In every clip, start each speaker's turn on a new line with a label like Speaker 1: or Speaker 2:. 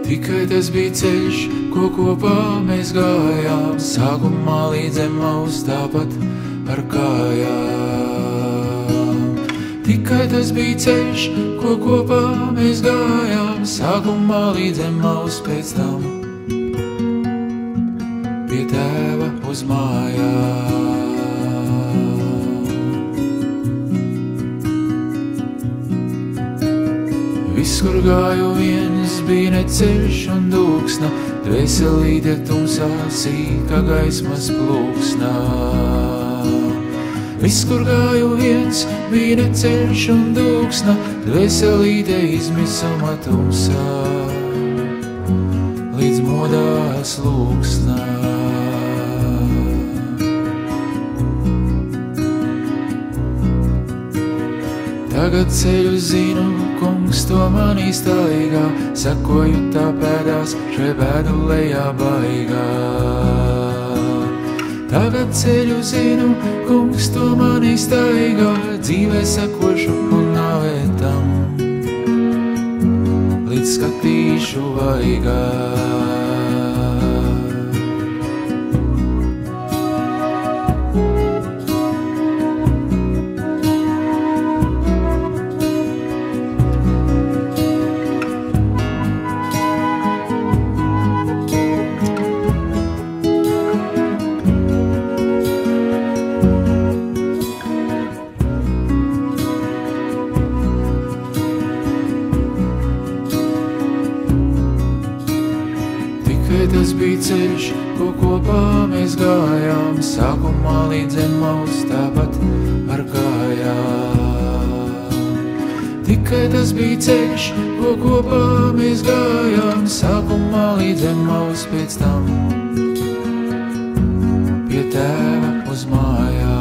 Speaker 1: Tikai tas bija ceļš, ko kopā mēs gājām, sākumā līdz Emaus tāpat ar kājām. Tikai tas bija ceļš, ko kopā mēs gājām, sākumā līdz Emaus, pēc tam pie Tēva uz mājām. Viss, kur gāju viens, bija ne ceļš un dūksna, dvēselīte tumsā sīka gaismas plūksnā. Viss, kur gāju viens, bija ne ceļš un dūksna, dvēselīte izmisuma tumsā, līdz modās lūksnā. Tagad ceļu zinu, kungs to manī staigā, sekoju tā pēdās, šai bēdu lejā baigā. Tagad ceļu zinu, kungs to manī staigā, dzīvē sekošu un nāvētam, līdz skatīšu vaigā. Tas bija ceļš, ko kopā mēs gājām, sākumā līdz Emaus tāpat ar kājām. Tikai tas bija ceļš, ko kopā mēs gājām, sākumā līdz Emaus, pēc tam pie Tēva uz mājām.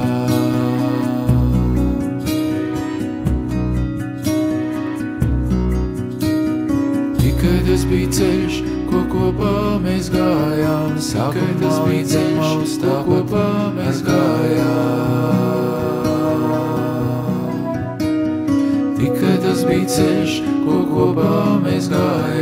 Speaker 1: Tikai tas bija ceļš, ko kopā mēs gājām, sākumā līdz Emaus, tā kopā mēs gājām. Tikai tas bija ceļš, ko kopā mēs gājām.